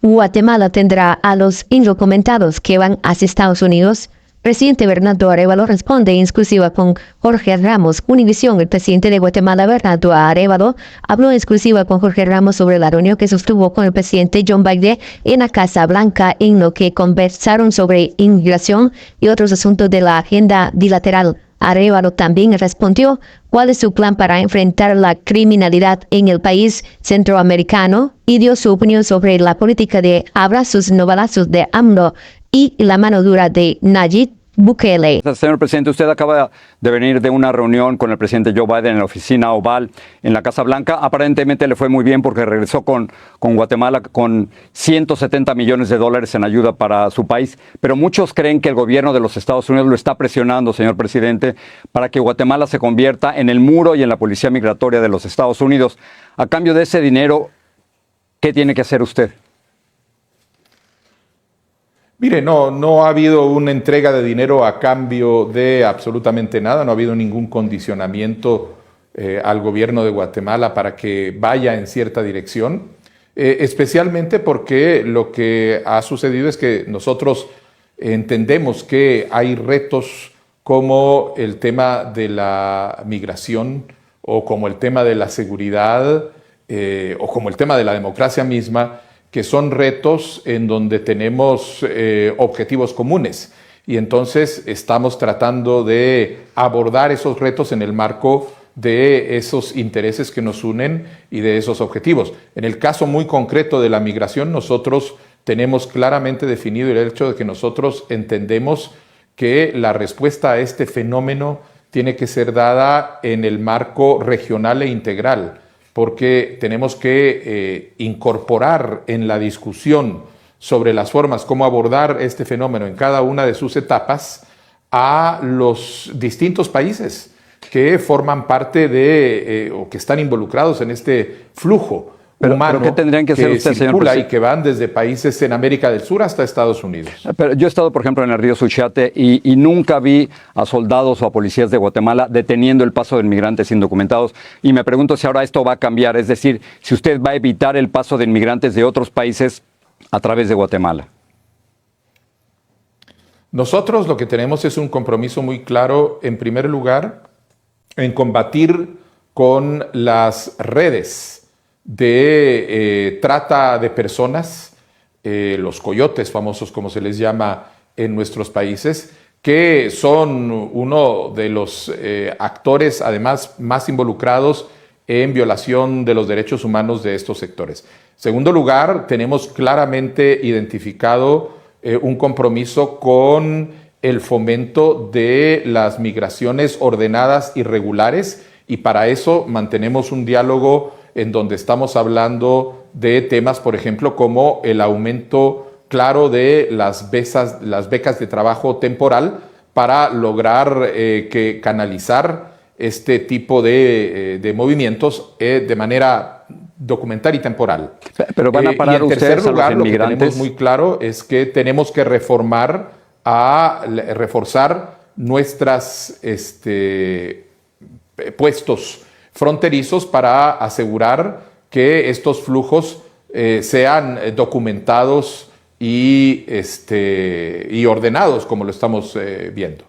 Guatemala tendrá a los indocumentados que van hacia Estados Unidos. Presidente Bernardo Arévalo responde en exclusiva con Jorge Ramos. Univisión, el presidente de Guatemala, Bernardo Arévalo, habló en exclusiva con Jorge Ramos sobre la reunión que sostuvo con el presidente John Biden en la Casa Blanca, en lo que conversaron sobre inmigración y otros asuntos de la agenda bilateral. Arévalo también respondió cuál es su plan para enfrentar la criminalidad en el país centroamericano y dio su opinión sobre la política de abrazos no balazos de AMLO y la mano dura de Nayib Bukele. Señor presidente, usted acaba de venir de una reunión con el presidente Joe Biden en la oficina Oval en la Casa Blanca. Aparentemente le fue muy bien porque regresó con Guatemala con $170 millones en ayuda para su país. Pero muchos creen que el gobierno de los Estados Unidos lo está presionando, señor presidente, para que Guatemala se convierta en el muro y en la policía migratoria de los Estados Unidos. A cambio de ese dinero, ¿qué tiene que hacer usted? Mire, no ha habido una entrega de dinero a cambio de absolutamente nada, no ha habido ningún condicionamiento al gobierno de Guatemala para que vaya en cierta dirección, especialmente porque lo que ha sucedido es que nosotros entendemos que hay retos como el tema de la migración o como el tema de la seguridad o como el tema de la democracia misma, que son retos en donde tenemos objetivos comunes. Y entonces estamos tratando de abordar esos retos en el marco de esos intereses que nos unen y de esos objetivos. En el caso muy concreto de la migración, nosotros tenemos claramente definido el hecho de que nosotros entendemos que la respuesta a este fenómeno tiene que ser dada en el marco regional e integral, porque tenemos que incorporar en la discusión sobre las formas como abordar este fenómeno en cada una de sus etapas a los distintos países que forman parte de o que están involucrados en este flujo humano. ¿Pero qué tendrían que hacer ustedes, señor presidente? Y que van desde países en América del Sur hasta Estados Unidos. Pero yo he estado, por ejemplo, en el río Suchiate y nunca vi a soldados o a policías de Guatemala deteniendo el paso de inmigrantes indocumentados. Y me pregunto si ahora esto va a cambiar, es decir, si usted va a evitar el paso de inmigrantes de otros países a través de Guatemala. Nosotros lo que tenemos es un compromiso muy claro, en primer lugar, en combatir con las redes de trata de personas, los coyotes famosos como se les llama en nuestros países, que son uno de los actores además más involucrados en violación de los derechos humanos de estos sectores. Segundo lugar, tenemos claramente identificado un compromiso con el fomento de las migraciones ordenadas y regulares, y para eso mantenemos un diálogo en donde estamos hablando de temas, por ejemplo, como el aumento claro de las becas de trabajo temporal para lograr canalizar este tipo de movimientos de manera documental y temporal. Pero van a parar y en tercer ustedes lugar, a los lo que inmigrantes. tenemos muy claro es que tenemos que reforzar nuestras puestos fronterizos para asegurar que estos flujos sean documentados y ordenados, como lo estamos viendo.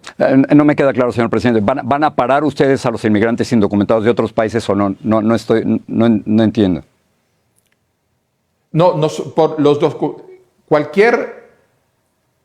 No me queda claro, señor presidente. ¿Van a parar ustedes a los inmigrantes indocumentados de otros países o no? No entiendo. Cualquier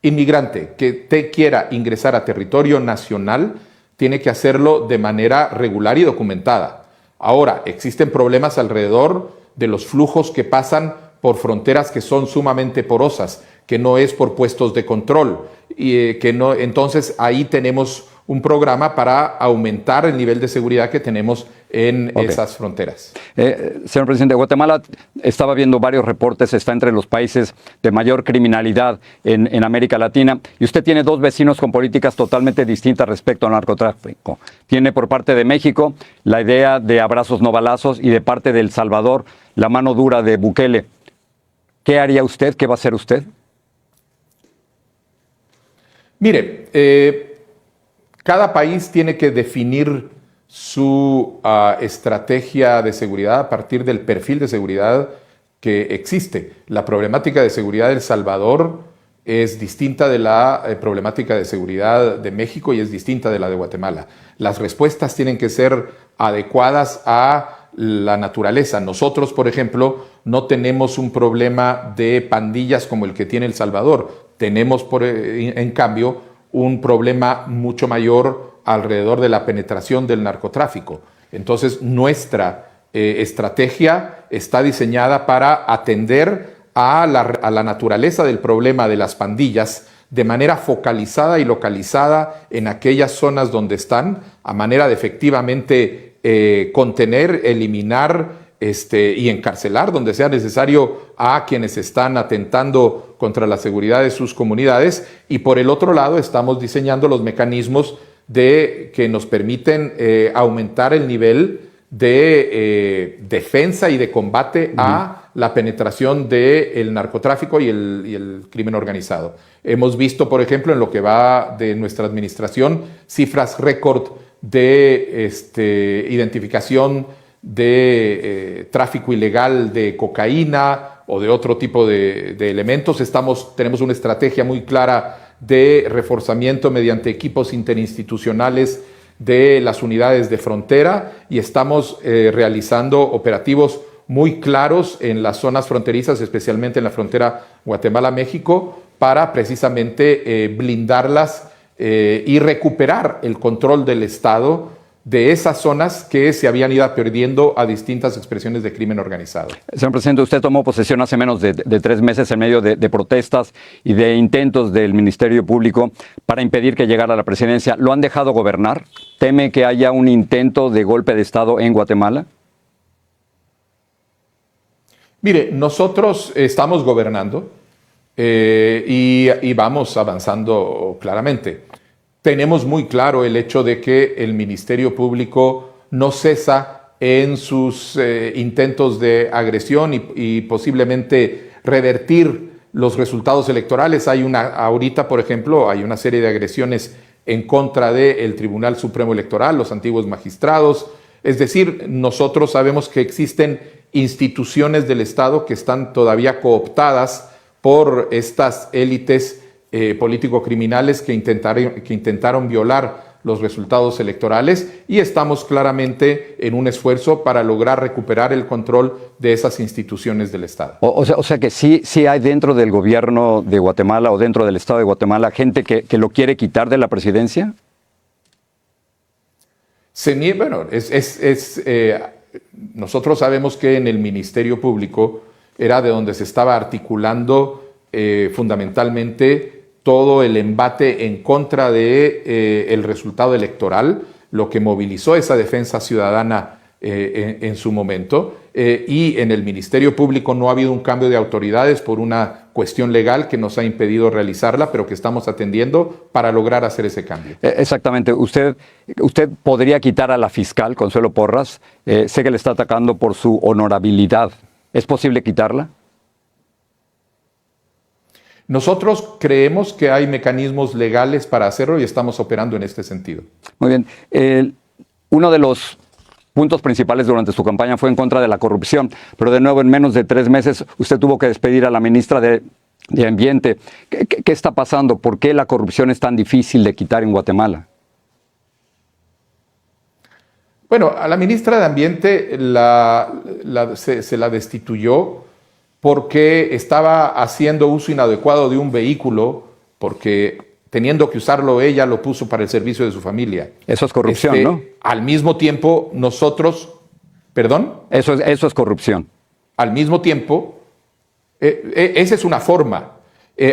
inmigrante que quiera ingresar a territorio nacional tiene que hacerlo de manera regular y documentada. Ahora, existen problemas alrededor de los flujos que pasan por fronteras que son sumamente porosas, que no es por puestos de control, y entonces ahí tenemos un programa para aumentar el nivel de seguridad que tenemos en esas fronteras. Señor presidente, Guatemala, estaba viendo varios reportes, está entre los países de mayor criminalidad en América Latina, y usted tiene dos vecinos con políticas totalmente distintas respecto al narcotráfico. Tiene por parte de México la idea de abrazos no balazos y de parte de El Salvador la mano dura de Bukele. ¿Qué haría usted? ¿Qué va a hacer usted? Mire, cada país tiene que definir su estrategia de seguridad a partir del perfil de seguridad que existe. La problemática de seguridad de El Salvador es distinta de la problemática de seguridad de México y es distinta de la de Guatemala. Las respuestas tienen que ser adecuadas a la naturaleza. Nosotros, por ejemplo, no tenemos un problema de pandillas como el que tiene El Salvador. Tenemos, en cambio, un problema mucho mayor alrededor de la penetración del narcotráfico. Entonces, nuestra estrategia está diseñada para atender a la naturaleza del problema de las pandillas de manera focalizada y localizada en aquellas zonas donde están, a manera de efectivamente contener, eliminar y encarcelar donde sea necesario a quienes están atentando contra la seguridad de sus comunidades. Y por el otro lado, estamos diseñando los mecanismos que nos permiten aumentar el nivel de defensa y de combate a la penetración del narcotráfico y el crimen organizado. Hemos visto, por ejemplo, en lo que va de nuestra administración, cifras récord de identificación de tráfico ilegal de cocaína o de otro tipo de elementos. Tenemos una estrategia muy clara de reforzamiento mediante equipos interinstitucionales de las unidades de frontera y estamos realizando operativos muy claros en las zonas fronterizas, especialmente en la frontera Guatemala-México, para precisamente blindarlas y recuperar el control del Estado de esas zonas que se habían ido perdiendo a distintas expresiones de crimen organizado. Señor presidente, usted tomó posesión hace menos de 3 meses en medio de protestas y de intentos del Ministerio Público para impedir que llegara a la presidencia. ¿Lo han dejado gobernar? ¿Teme que haya un intento de golpe de Estado en Guatemala? Mire, nosotros estamos gobernando y vamos avanzando claramente. Tenemos muy claro el hecho de que el Ministerio Público no cesa en sus intentos de agresión y posiblemente revertir los resultados electorales. Ahorita, por ejemplo, hay una serie de agresiones en contra del Tribunal Supremo Electoral, los antiguos magistrados. Es decir, nosotros sabemos que existen instituciones del Estado que están todavía cooptadas por estas élites político-criminales que intentaron violar los resultados electorales, y estamos claramente en un esfuerzo para lograr recuperar el control de esas instituciones del Estado. O sea que sí hay dentro del gobierno de Guatemala o dentro del Estado de Guatemala gente que lo quiere quitar de la presidencia. Bueno, nosotros sabemos que en el Ministerio Público era de donde se estaba articulando fundamentalmente todo el embate en contra de el resultado electoral, lo que movilizó esa defensa ciudadana en su momento. Y en el Ministerio Público no ha habido un cambio de autoridades por una cuestión legal que nos ha impedido realizarla, pero que estamos atendiendo para lograr hacer ese cambio. Exactamente. Usted podría quitar a la fiscal Consuelo Porras. Sé que le está atacando por su honorabilidad. ¿Es posible quitarla? Nosotros creemos que hay mecanismos legales para hacerlo y estamos operando en este sentido. Muy bien. Uno de los puntos principales durante su campaña fue en contra de la corrupción, pero de nuevo en menos de 3 meses usted tuvo que despedir a la ministra de Ambiente. ¿Qué está pasando? ¿Por qué la corrupción es tan difícil de quitar en Guatemala? Bueno, a la ministra de Ambiente se la destituyó porque estaba haciendo uso inadecuado de un vehículo, porque teniendo que usarlo ella, lo puso para el servicio de su familia. Eso es corrupción, ¿no? Al mismo tiempo, nosotros... ¿Perdón? Eso es corrupción. Al mismo tiempo, esa es una forma.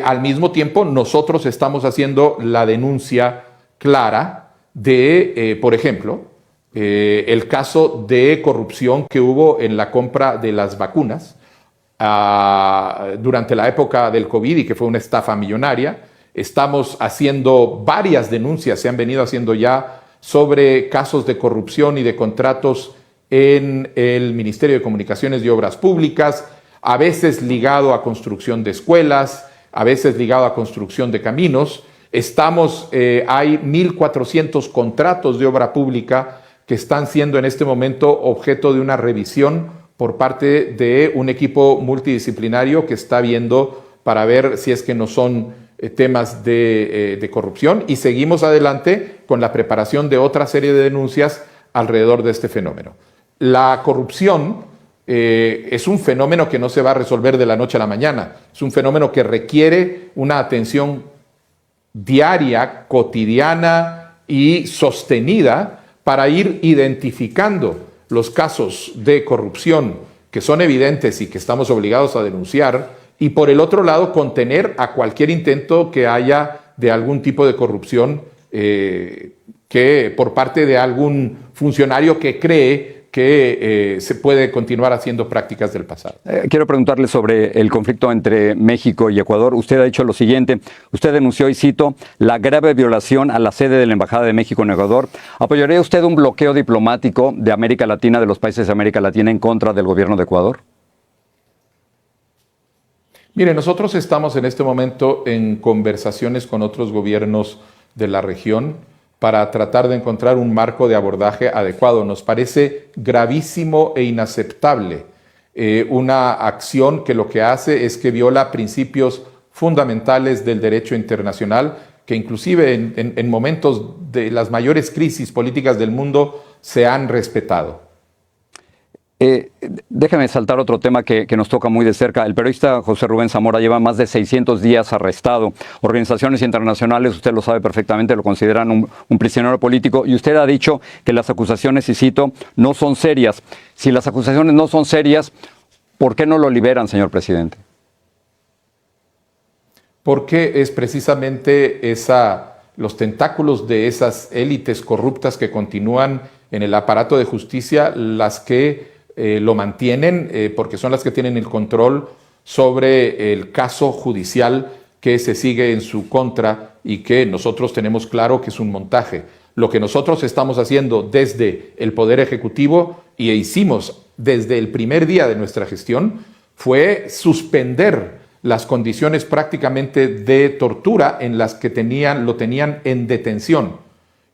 Al mismo tiempo, nosotros estamos haciendo la denuncia clara de, por ejemplo, el caso de corrupción que hubo en la compra de las vacunas durante la época del COVID y que fue una estafa millonaria. Estamos haciendo varias denuncias, se han venido haciendo ya, sobre casos de corrupción y de contratos en el Ministerio de Comunicaciones y Obras Públicas, a veces ligado a construcción de escuelas, a veces ligado a construcción de caminos. Hay 1.400 contratos de obra pública que están siendo en este momento objeto de una revisión por parte de un equipo multidisciplinario que está viendo para ver si es que no son temas de corrupción, y seguimos adelante con la preparación de otra serie de denuncias alrededor de este fenómeno. La corrupción es un fenómeno que no se va a resolver de la noche a la mañana, es un fenómeno que requiere una atención diaria, cotidiana y sostenida para ir identificando los casos de corrupción que son evidentes y que estamos obligados a denunciar, y por el otro lado contener a cualquier intento que haya de algún tipo de corrupción que por parte de algún funcionario que cree que se puede continuar haciendo prácticas del pasado. Quiero preguntarle sobre el conflicto entre México y Ecuador. Usted ha dicho lo siguiente, usted denunció, y cito, la grave violación a la sede de la Embajada de México en Ecuador. ¿Apoyaría usted un bloqueo diplomático de América Latina, de los países de América Latina, en contra del gobierno de Ecuador? Mire, nosotros estamos en este momento en conversaciones con otros gobiernos de la región para tratar de encontrar un marco de abordaje adecuado. Nos parece gravísimo e inaceptable una acción que lo que hace es que viola principios fundamentales del derecho internacional, que inclusive en momentos de las mayores crisis políticas del mundo se han respetado. Déjame saltar otro tema que nos toca muy de cerca. El periodista José Rubén Zamora lleva más de 600 días arrestado. Organizaciones internacionales, usted lo sabe perfectamente, lo consideran un prisionero político, y usted ha dicho que las acusaciones, y cito, no son serias. Si las acusaciones no son serias, ¿por qué no lo liberan, señor presidente? Porque es precisamente los tentáculos de esas élites corruptas que continúan en el aparato de justicia las que lo mantienen, porque son las que tienen el control sobre el caso judicial que se sigue en su contra y que nosotros tenemos claro que es un montaje. Lo que nosotros estamos haciendo desde el Poder Ejecutivo y hicimos desde el primer día de nuestra gestión fue suspender las condiciones prácticamente de tortura en las que lo tenían en detención.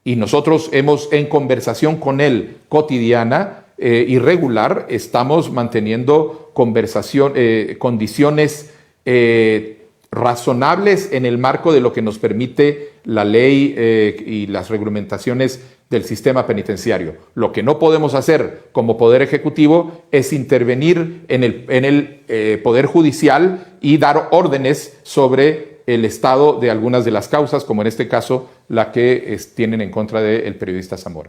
Y nosotros en conversación con él cotidiana y regular, estamos manteniendo condiciones razonables en el marco de lo que nos permite la ley y las reglamentaciones del sistema penitenciario. Lo que no podemos hacer como Poder Ejecutivo es intervenir en el Poder Judicial y dar órdenes sobre el estado de algunas de las causas, como en este caso la que tienen en contra del periodista Zamora.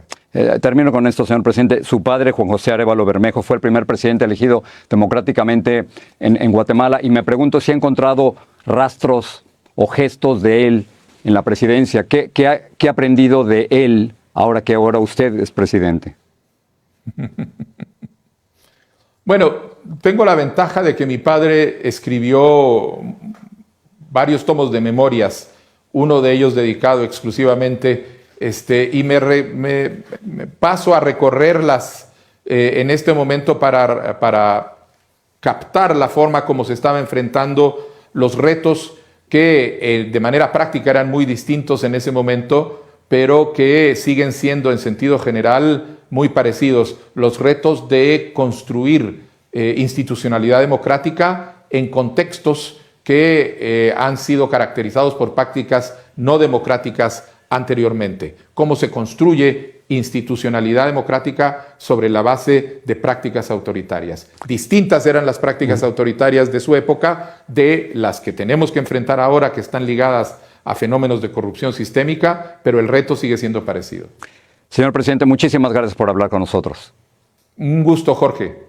Termino con esto, señor presidente. Su padre, Juan José Arévalo Bermejo, fue el primer presidente elegido democráticamente en Guatemala, y me pregunto si ha encontrado rastros o gestos de él en la presidencia. ¿Qué ha aprendido de él ahora que usted es presidente? Bueno, tengo la ventaja de que mi padre escribió varios tomos de memorias, uno de ellos dedicado exclusivamente, y me paso a recorrerlas en este momento para captar la forma como se estaba enfrentando los retos que de manera práctica eran muy distintos en ese momento, pero que siguen siendo en sentido general muy parecidos. Los retos de construir institucionalidad democrática en contextos que han sido caracterizados por prácticas no democráticas anteriormente. Cómo se construye institucionalidad democrática sobre la base de prácticas autoritarias. Distintas eran las prácticas autoritarias de su época de las que tenemos que enfrentar ahora, que están ligadas a fenómenos de corrupción sistémica, pero el reto sigue siendo parecido. Señor presidente, muchísimas gracias por hablar con nosotros. Un gusto, Jorge.